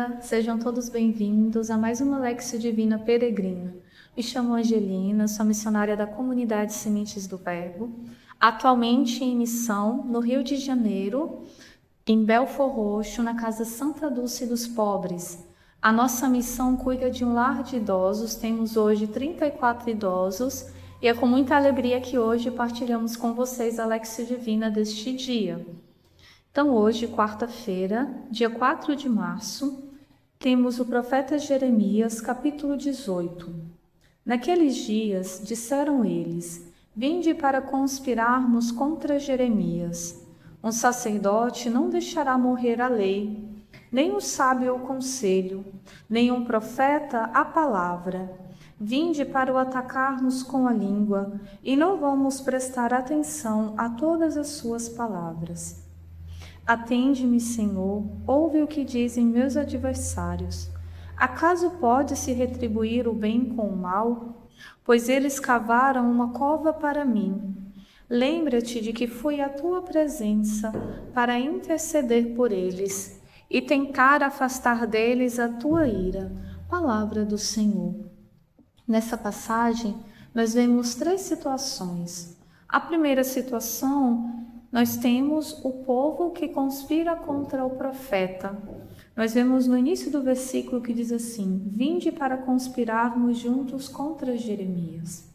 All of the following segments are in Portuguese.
dia, sejam todos bem-vindos a mais uma Lexio Divina Peregrina. Me chamo Angelina, sou missionária da comunidade Sementes do Verbo, atualmente em missão no Rio de Janeiro, em Belford Roxo, na Casa Santa Dulce dos Pobres. A nossa missão cuida de um lar de idosos, temos hoje 34 idosos e é com muita alegria que hoje partilhamos com vocês a Lexio Divina deste dia. Então hoje, quarta-feira, dia 4 de março, temos o profeta Jeremias, capítulo 18. Naqueles dias, disseram eles, vinde para conspirarmos contra Jeremias. Um sacerdote não deixará morrer a lei, nem o sábio o conselho, nem um profeta a palavra. Vinde para o atacarmos com a língua, e não vamos prestar atenção a todas as suas palavras. Atende-me, Senhor, ouve o que dizem meus adversários. Acaso pode-se retribuir o bem com o mal? Pois eles cavaram uma cova para mim. Lembra-te de que fui à tua presença para interceder por eles e tentar afastar deles a tua ira. Palavra do Senhor. Nessa passagem, nós vemos 3 situações. A primeira situação, nós temos o povo que conspira contra o profeta. Nós vemos no início do versículo que diz assim, vinde para conspirarmos juntos contra Jeremias.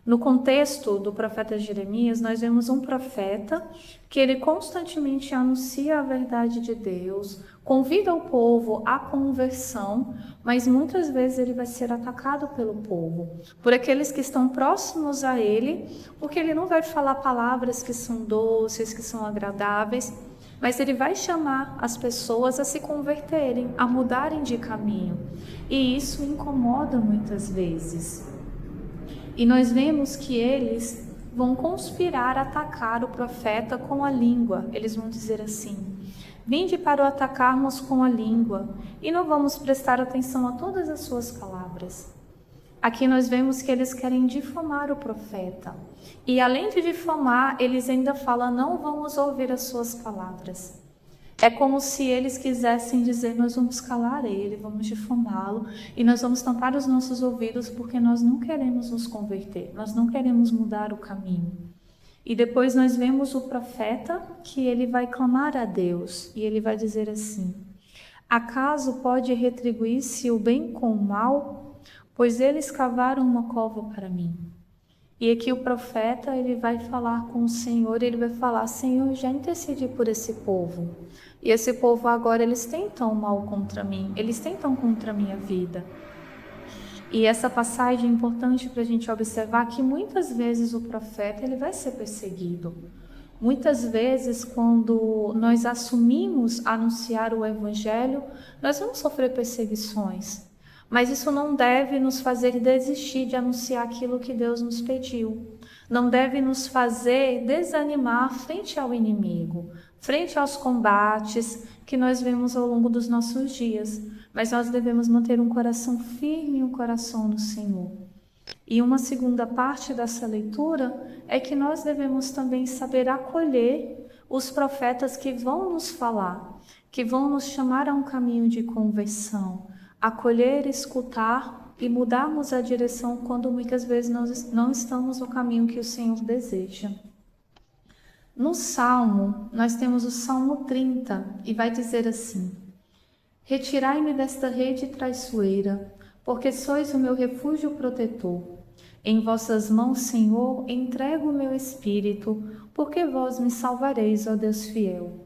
No contexto do profeta Jeremias, nós vemos um profeta que ele constantemente anuncia a verdade de Deus, convida o povo à conversão, mas muitas vezes ele vai ser atacado pelo povo, por aqueles que estão próximos a ele, porque ele não vai falar palavras que são doces, que são agradáveis, mas ele vai chamar as pessoas a se converterem, a mudarem de caminho. E isso incomoda muitas vezes. E nós vemos que eles vão conspirar, atacar o profeta com a língua. Eles vão dizer assim, vinde para o atacarmos com a língua, e não vamos prestar atenção a todas as suas palavras. Aqui nós vemos que eles querem difamar o profeta. E além de difamar, eles ainda falam, não vamos ouvir as suas palavras. É como se eles quisessem dizer, nós vamos calar ele, vamos difamá-lo e nós vamos tampar os nossos ouvidos porque nós não queremos nos converter, nós não queremos mudar o caminho. E depois nós vemos o profeta que ele vai clamar a Deus e ele vai dizer assim, acaso pode retribuir-se o bem com o mal? Pois eles cavaram uma cova para mim. E aqui o profeta, ele vai falar com o Senhor, ele vai falar, Senhor, já intercedi por esse povo. E esse povo agora, eles tentam mal contra mim, eles tentam contra a minha vida. E essa passagem é importante para a gente observar que muitas vezes o profeta, ele vai ser perseguido. Muitas vezes, quando nós assumimos anunciar o Evangelho, nós vamos sofrer perseguições. Mas isso não deve nos fazer desistir de anunciar aquilo que Deus nos pediu. Não deve nos fazer desanimar frente ao inimigo, frente aos combates que nós vemos ao longo dos nossos dias. Mas nós devemos manter um coração firme e um coração no Senhor. E uma segunda parte dessa leitura é que nós devemos também saber acolher os profetas que vão nos falar, que vão nos chamar a um caminho de conversão, acolher, escutar e mudarmos a direção quando muitas vezes nós não estamos no caminho que o Senhor deseja. No Salmo, nós temos o Salmo 30 e vai dizer assim, retirai-me desta rede traiçoeira, porque sois o meu refúgio protetor. Em vossas mãos, Senhor, entrego o meu espírito, porque vós me salvareis, ó Deus fiel.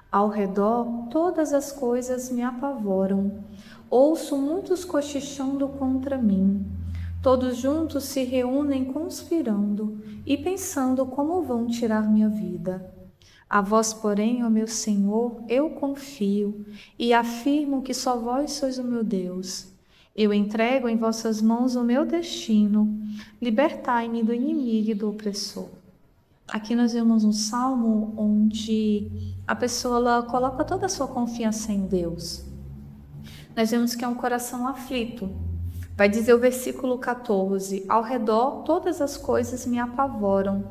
Ao redor, todas as coisas me apavoram. Ouço muitos cochichando contra mim. Todos juntos se reúnem conspirando e pensando como vão tirar minha vida. A vós, porém, ó meu Senhor, eu confio e afirmo que só vós sois o meu Deus. Eu entrego em vossas mãos o meu destino. Libertai-me do inimigo e do opressor. Aqui nós vemos um salmo onde a pessoa ela coloca toda a sua confiança em Deus. Nós vemos que é um coração aflito. Vai dizer o versículo 14, ao redor todas as coisas me apavoram.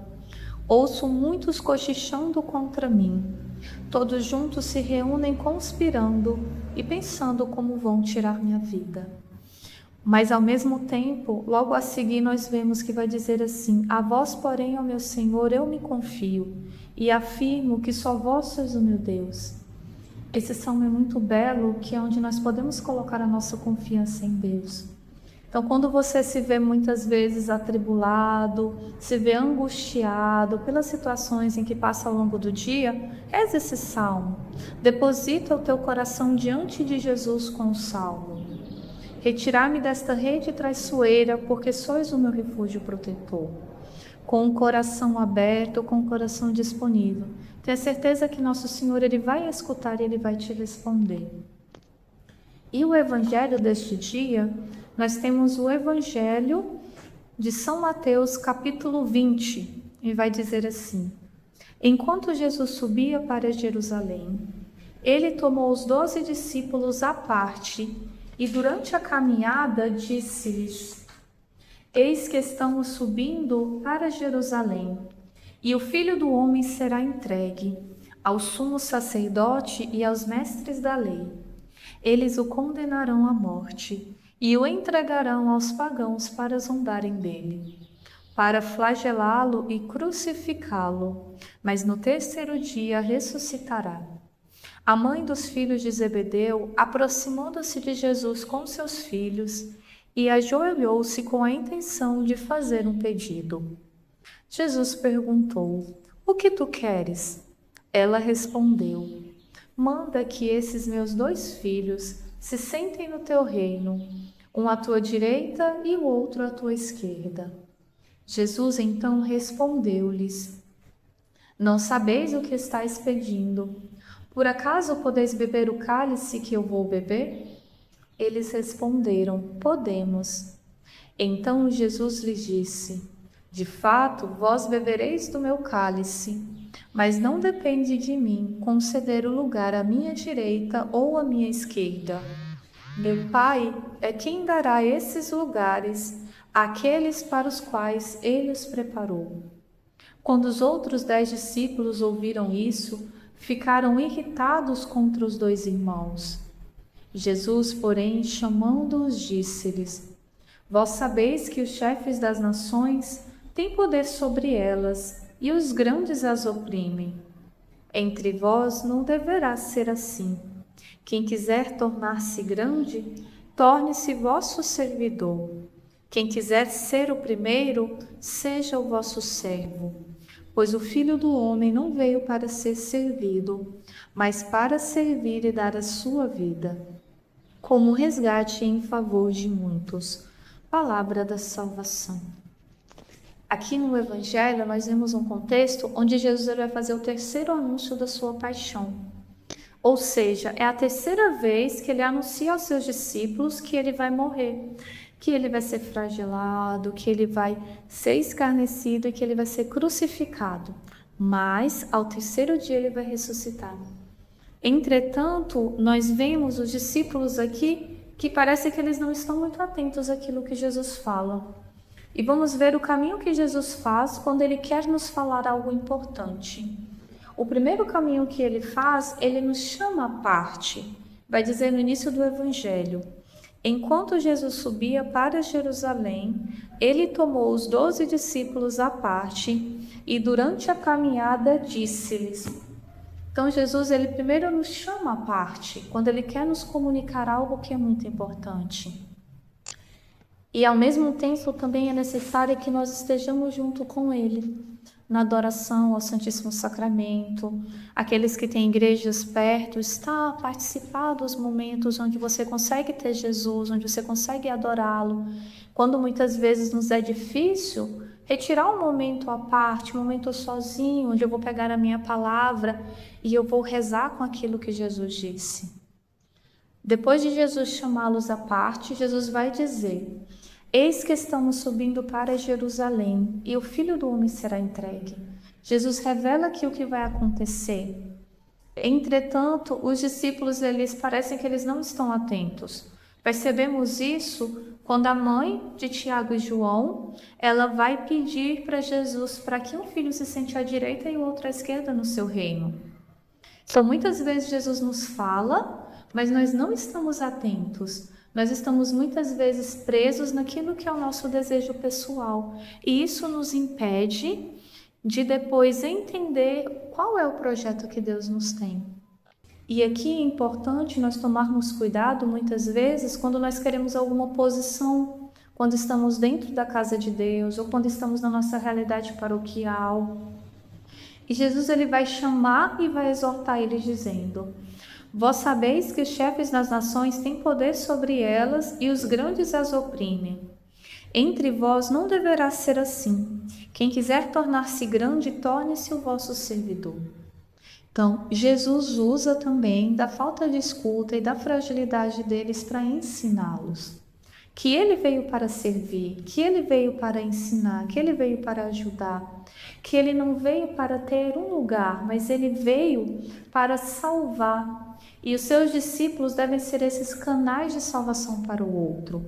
Ouço muitos cochichando contra mim. Todos juntos se reúnem conspirando e pensando como vão tirar minha vida. Mas ao mesmo tempo, logo a seguir nós vemos que vai dizer assim: a vós, porém, ó meu Senhor, eu me confio e afirmo que só vós sois o meu Deus. Esse salmo é muito belo, que é onde nós podemos colocar a nossa confiança em Deus. Então, quando você se vê muitas vezes atribulado, se vê angustiado pelas situações em que passa ao longo do dia, reze esse salmo. Deposita o teu coração diante de Jesus com o salmo. Retirar-me desta rede traiçoeira, porque sois o meu refúgio protetor. Com o coração aberto, com o coração disponível. Tenha certeza que nosso Senhor ele vai escutar e ele vai te responder. E o evangelho deste dia, nós temos o evangelho de São Mateus, capítulo 20, e vai dizer assim: enquanto Jesus subia para Jerusalém, ele tomou os 12 discípulos à parte e durante a caminhada disse-lhes: eis que estamos subindo para Jerusalém, e o Filho do Homem será entregue ao sumo sacerdote e aos mestres da lei. Eles o condenarão à morte e o entregarão aos pagãos para zombarem dele, para flagelá-lo e crucificá-lo, mas no terceiro dia ressuscitará. A mãe dos filhos de Zebedeu, aproximando-se de Jesus com seus filhos, e ajoelhou-se com a intenção de fazer um pedido. Jesus perguntou: o que tu queres? Ela respondeu: manda que esses meus 2 filhos se sentem no teu reino, um à tua direita e o outro à tua esquerda. Jesus então respondeu-lhes: não sabeis o que estáis pedindo. Por acaso podeis beber o cálice que eu vou beber? Eles responderam: podemos. Então Jesus lhes disse: de fato, vós bebereis do meu cálice, mas não depende de mim conceder o lugar à minha direita ou à minha esquerda. Meu Pai é quem dará esses lugares àqueles para os quais ele os preparou. Quando os outros 10 discípulos ouviram isso, ficaram irritados contra os 2 irmãos. Jesus, porém, chamando-os, disse-lhes: vós sabeis que os chefes das nações têm poder sobre elas, e os grandes as oprimem. Entre vós não deverá ser assim. Quem quiser tornar-se grande, torne-se vosso servidor. Quem quiser ser o primeiro, seja o vosso servo. Pois o Filho do Homem não veio para ser servido, mas para servir e dar a sua vida, como resgate em favor de muitos. Palavra da salvação. Aqui no Evangelho nós vemos um contexto onde Jesus vai fazer o terceiro anúncio da sua paixão. Ou seja, é a terceira vez que ele anuncia aos seus discípulos que ele vai morrer, que ele vai ser flagelado, que ele vai ser escarnecido e que ele vai ser crucificado. Mas ao terceiro dia ele vai ressuscitar. Entretanto, nós vemos os discípulos aqui que parece que eles não estão muito atentos àquilo que Jesus fala. E vamos ver o caminho que Jesus faz quando ele quer nos falar algo importante. O primeiro caminho que ele faz, ele nos chama à parte. Vai dizer no início do Evangelho: enquanto Jesus subia para Jerusalém, ele tomou os 12 discípulos à parte e durante a caminhada disse-lhes. Então Jesus, ele primeiro nos chama à parte, quando ele quer nos comunicar algo que é muito importante. E ao mesmo tempo também é necessário que nós estejamos junto com ele, na adoração ao Santíssimo Sacramento. Aqueles que têm igrejas perto, está a participar dos momentos onde você consegue ter Jesus, onde você consegue adorá-lo. Quando muitas vezes nos é difícil, retirar um momento à parte, um momento sozinho, onde eu vou pegar a minha palavra e eu vou rezar com aquilo que Jesus disse. Depois de Jesus chamá-los à parte, Jesus vai dizer: eis que estamos subindo para Jerusalém, e o Filho do Homem será entregue. Jesus revela aqui o que vai acontecer. Entretanto, os discípulos, eles parecem que eles não estão atentos. Percebemos isso quando a mãe de Tiago e João, ela vai pedir para Jesus para que um filho se sente à direita e o outro à esquerda no seu reino. Então, muitas vezes Jesus nos fala, mas nós não estamos atentos. Nós estamos muitas vezes presos naquilo que é o nosso desejo pessoal. E isso nos impede de depois entender qual é o projeto que Deus nos tem. E aqui é importante nós tomarmos cuidado muitas vezes quando nós queremos alguma posição, quando estamos dentro da casa de Deus ou quando estamos na nossa realidade paroquial. E Jesus ele vai chamar e vai exortar eles dizendo: vós sabeis que os chefes das nações têm poder sobre elas e os grandes as oprimem. Entre vós não deverá ser assim. Quem quiser tornar-se grande, torne-se o vosso servidor. Então, Jesus usa também da falta de escuta e da fragilidade deles para ensiná-los. Que ele veio para servir, que ele veio para ensinar, que ele veio para ajudar, que ele não veio para ter um lugar, mas ele veio para salvar. E os seus discípulos devem ser esses canais de salvação para o outro.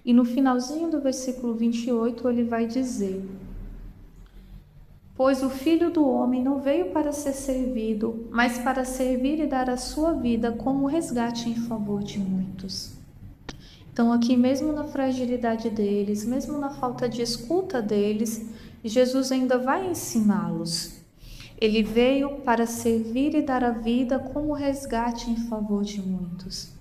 E no finalzinho do versículo 28, ele vai dizer: pois o Filho do Homem não veio para ser servido, mas para servir e dar a sua vida como resgate em favor de muitos. Então, aqui mesmo na fragilidade deles, mesmo na falta de escuta deles, Jesus ainda vai ensiná-los. Ele veio para servir e dar a vida como resgate em favor de muitos.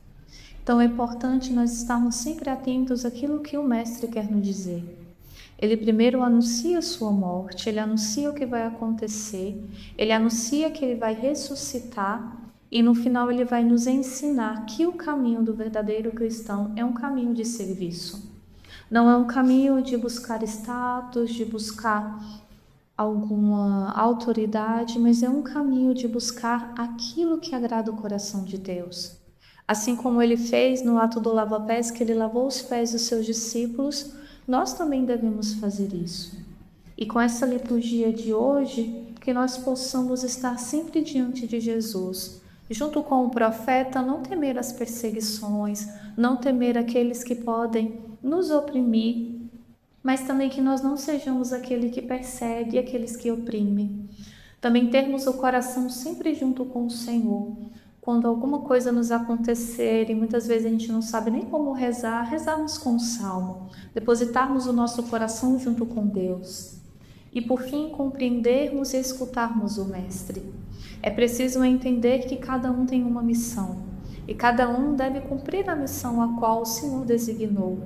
Então, é importante nós estarmos sempre atentos àquilo que o Mestre quer nos dizer. Ele primeiro anuncia a sua morte, ele anuncia o que vai acontecer, ele anuncia que ele vai ressuscitar e no final ele vai nos ensinar que o caminho do verdadeiro cristão é um caminho de serviço. Não é um caminho de buscar status, de buscar alguma autoridade, mas é um caminho de buscar aquilo que agrada o coração de Deus. Assim como ele fez no ato do lava-pés, que ele lavou os pés dos seus discípulos, nós também devemos fazer isso. E com essa liturgia de hoje, que nós possamos estar sempre diante de Jesus, junto com o profeta, não temer as perseguições, não temer aqueles que podem nos oprimir, mas também que nós não sejamos aquele que persegue e aqueles que oprimem. Também termos o coração sempre junto com o Senhor. Quando alguma coisa nos acontecer e muitas vezes a gente não sabe nem como rezar, rezarmos com o salmo, depositarmos o nosso coração junto com Deus. E por fim, compreendermos e escutarmos o Mestre. É preciso entender que cada um tem uma missão e cada um deve cumprir a missão a qual o Senhor designou.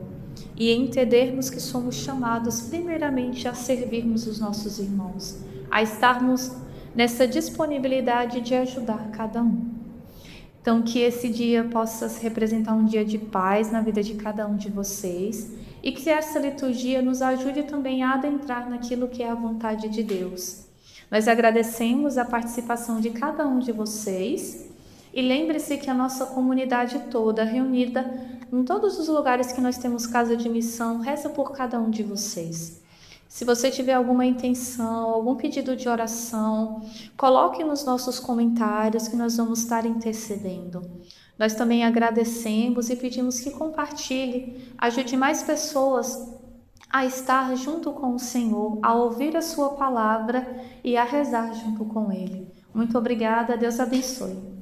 E entendermos que somos chamados primeiramente a servirmos os nossos irmãos, a estarmos nessa disponibilidade de ajudar cada um. Então, que esse dia possa representar um dia de paz na vida de cada um de vocês e que essa liturgia nos ajude também a adentrar naquilo que é a vontade de Deus. Nós agradecemos a participação de cada um de vocês e lembre-se que a nossa comunidade toda, reunida em todos os lugares que nós temos casa de missão, reza por cada um de vocês. Se você tiver alguma intenção, algum pedido de oração, coloque nos nossos comentários que nós vamos estar intercedendo. Nós também agradecemos e pedimos que compartilhe, ajude mais pessoas a estar junto com o Senhor, a ouvir a sua palavra e a rezar junto com Ele. Muito obrigada, Deus abençoe.